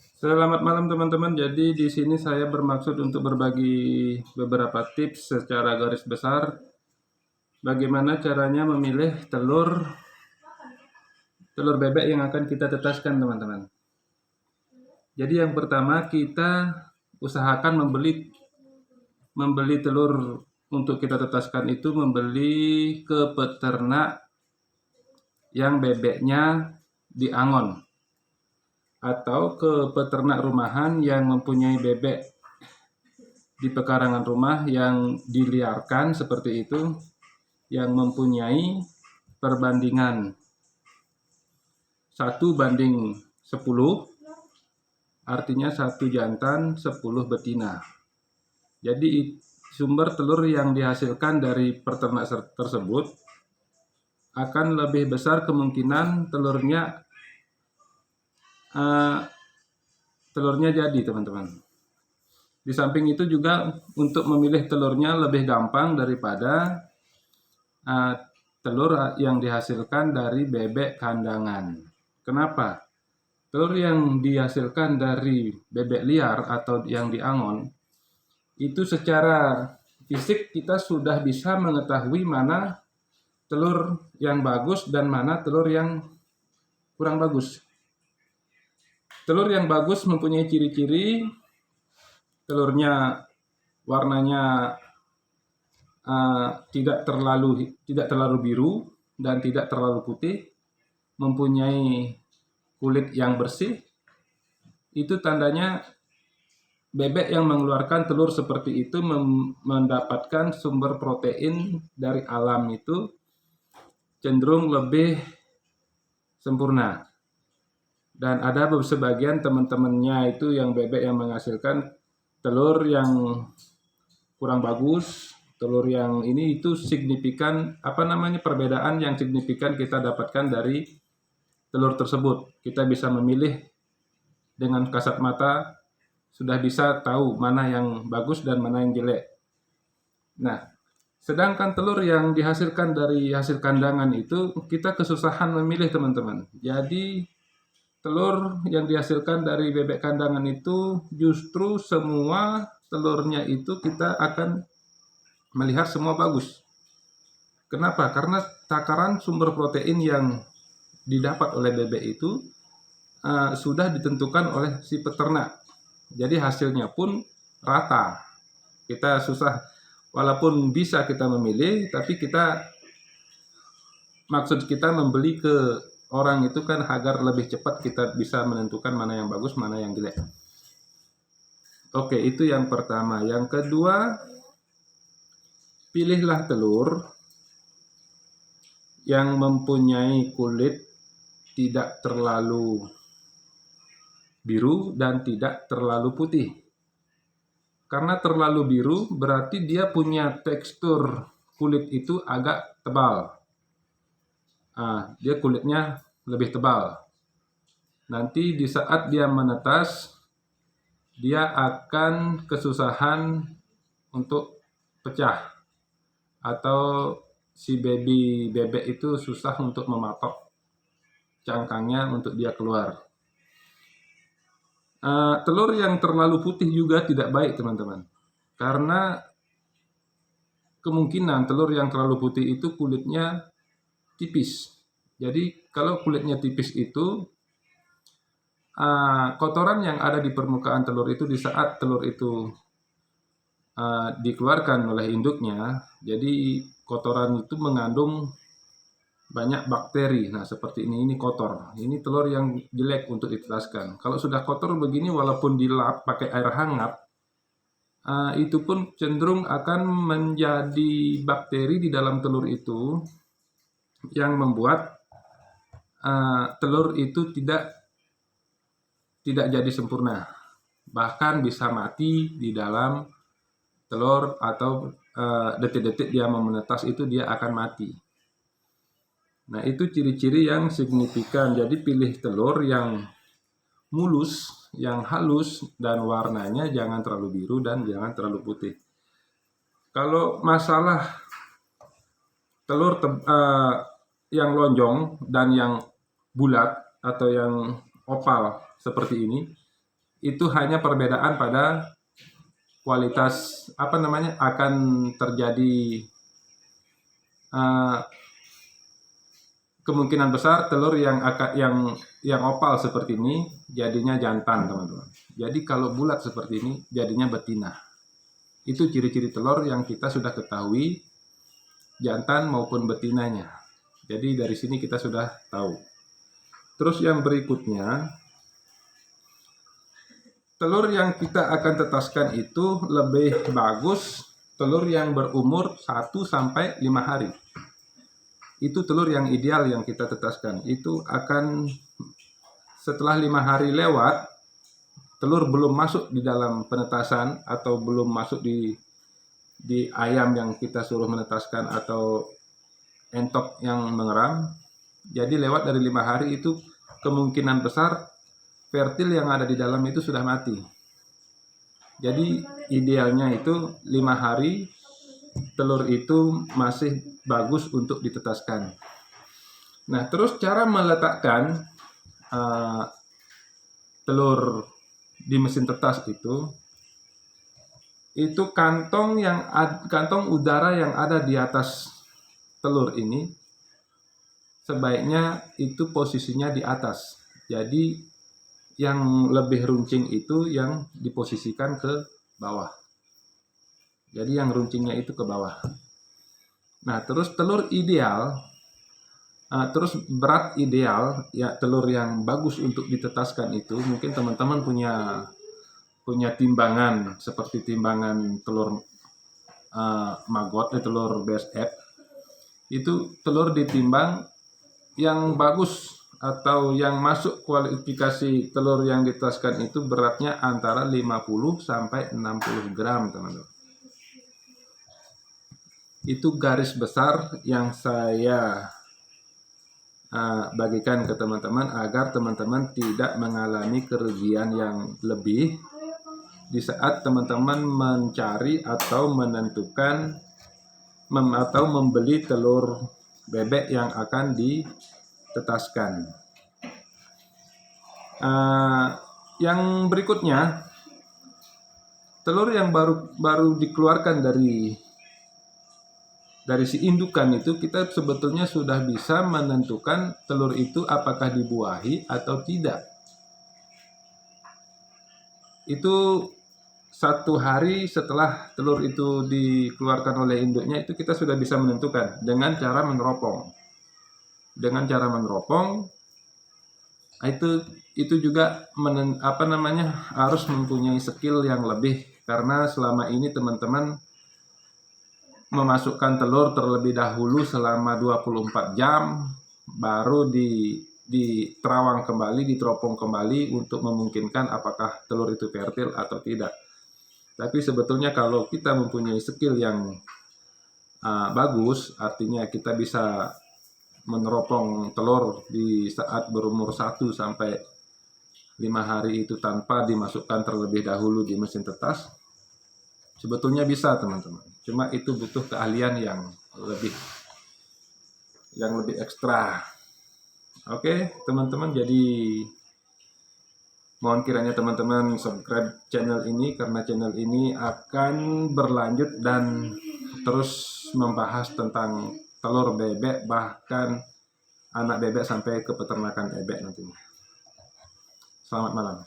Selamat malam teman-teman. Jadi di sini saya bermaksud untuk berbagi beberapa tips secara garis besar bagaimana caranya memilih telur bebek yang akan kita tetaskan, teman-teman. Jadi yang pertama kita usahakan membeli telur untuk kita tetaskan itu membeli ke peternak yang bebeknya diangon atau ke peternak rumahan yang mempunyai bebek di pekarangan rumah yang diliarkan seperti itu, yang mempunyai perbandingan 1:10, artinya 1 jantan 10 betina. Jadi sumber telur yang dihasilkan dari peternak tersebut akan lebih besar kemungkinan telurnya jadi, teman-teman. Di samping itu juga untuk memilih telurnya lebih gampang daripada telur yang dihasilkan dari bebek kandangan. Kenapa? Telur yang dihasilkan dari bebek liar atau yang diangon, itu secara fisik kita sudah bisa mengetahui mana telur yang bagus dan mana telur yang kurang bagus. Telur yang bagus mempunyai ciri-ciri telurnya warnanya tidak terlalu biru dan tidak terlalu putih, mempunyai kulit yang bersih. Itu tandanya bebek yang mengeluarkan telur seperti itu mendapatkan sumber protein dari alam itu cenderung lebih sempurna. Dan ada sebagian teman-temannya itu yang bebek yang menghasilkan telur yang kurang bagus, telur yang ini itu signifikan, perbedaan yang signifikan kita dapatkan dari telur tersebut. Kita bisa memilih dengan kasat mata, sudah bisa tahu mana yang bagus dan mana yang jelek. Nah, sedangkan telur yang dihasilkan dari hasil kandangan itu kita kesusahan memilih, teman-teman. Jadi telur yang dihasilkan dari bebek kandangan itu justru semua telurnya itu kita akan melihat semua bagus. Kenapa? Karena takaran sumber protein yang didapat oleh bebek itu sudah ditentukan oleh si peternak. Jadi hasilnya pun rata. Kita susah, walaupun bisa kita memilih, tapi maksud kita membeli ke orang itu kan agar lebih cepat kita bisa menentukan mana yang bagus, mana yang jelek. Oke, itu yang pertama. Yang kedua, pilihlah telur yang mempunyai kulit tidak terlalu biru dan tidak terlalu putih. Karena terlalu biru berarti dia punya tekstur kulit itu agak tebal. Dia kulitnya lebih tebal. Nanti di saat dia menetas, dia akan kesusahan untuk pecah. Atau si bebek itu susah untuk mematok cangkangnya untuk dia keluar. Telur yang terlalu putih juga tidak baik, teman-teman. Karena kemungkinan telur yang terlalu putih itu kulitnya tipis. Jadi kalau kulitnya tipis itu kotoran yang ada di permukaan telur itu di saat telur itu dikeluarkan oleh induknya, jadi kotoran itu mengandung banyak bakteri. Nah, seperti ini kotor. Ini telur yang jelek untuk ditetaskan. Kalau sudah kotor begini, walaupun dilap pakai air hangat, itu pun cenderung akan menjadi bakteri di dalam telur itu yang membuat telur itu tidak jadi sempurna. Bahkan bisa mati di dalam telur atau detik-detik dia mau menetas itu dia akan mati. Nah, itu ciri-ciri yang signifikan. Jadi pilih telur yang mulus, yang halus, dan warnanya jangan terlalu biru dan jangan terlalu putih. Kalau masalah telur yang lonjong dan yang bulat atau yang oval seperti ini, itu hanya perbedaan pada kualitas akan terjadi kemungkinan besar telur yang opal seperti ini jadinya jantan, teman-teman. Jadi kalau bulat seperti ini jadinya betina. Itu ciri-ciri telur yang kita sudah ketahui jantan maupun betinanya. Jadi dari sini kita sudah tahu. Terus yang berikutnya, telur yang kita akan tetaskan itu lebih bagus telur yang berumur 1 sampai 5 hari. Itu telur yang ideal yang kita tetaskan. Itu akan setelah 5 hari lewat, telur belum masuk di dalam penetasan atau belum masuk di ayam yang kita suruh menetaskan atau entok yang mengeram. Jadi lewat dari 5 hari itu kemungkinan besar fertil yang ada di dalam itu sudah mati. Jadi idealnya itu 5 hari telur itu masih bagus untuk ditetaskan. Nah, terus cara meletakkan telur di mesin tetas itu kantong udara yang ada di atas telur ini sebaiknya itu posisinya di atas. Jadi yang lebih runcing itu yang diposisikan ke bawah. Jadi yang runcingnya itu ke bawah. Nah, terus telur ideal, terus berat ideal, ya telur yang bagus untuk ditetaskan itu, mungkin teman-teman punya timbangan seperti timbangan telur maggot, telur BSF. Itu telur ditimbang yang bagus atau yang masuk kualifikasi telur yang ditetaskan itu beratnya antara 50 sampai 60 gram, teman-teman. Itu garis besar yang saya bagikan ke teman-teman agar teman-teman tidak mengalami kerugian yang lebih di saat teman-teman mencari atau menentukan atau membeli telur bebek yang akan ditetaskan. Yang berikutnya, telur yang baru dikeluarkan dari si indukan itu, kita sebetulnya sudah bisa menentukan telur itu apakah dibuahi atau tidak. Itu 1 hari setelah telur itu dikeluarkan oleh induknya, itu kita sudah bisa menentukan dengan cara meneropong. Dengan cara meneropong, itu juga harus mempunyai skill yang lebih, karena selama ini teman-teman memasukkan telur terlebih dahulu selama 24 jam, baru diterawang kembali, diteropong kembali untuk memungkinkan apakah telur itu fertil atau tidak. Tapi sebetulnya kalau kita mempunyai skill yang bagus, artinya kita bisa meneropong telur di saat berumur 1 sampai 5 hari itu tanpa dimasukkan terlebih dahulu di mesin tetas. Sebetulnya bisa, teman-teman. Cuma itu butuh keahlian yang lebih ekstra. Oke, teman-teman, jadi mohon kiranya teman-teman subscribe channel ini, karena channel ini akan berlanjut dan terus membahas tentang telur bebek, bahkan anak bebek sampai ke peternakan bebek nantinya. Selamat malam.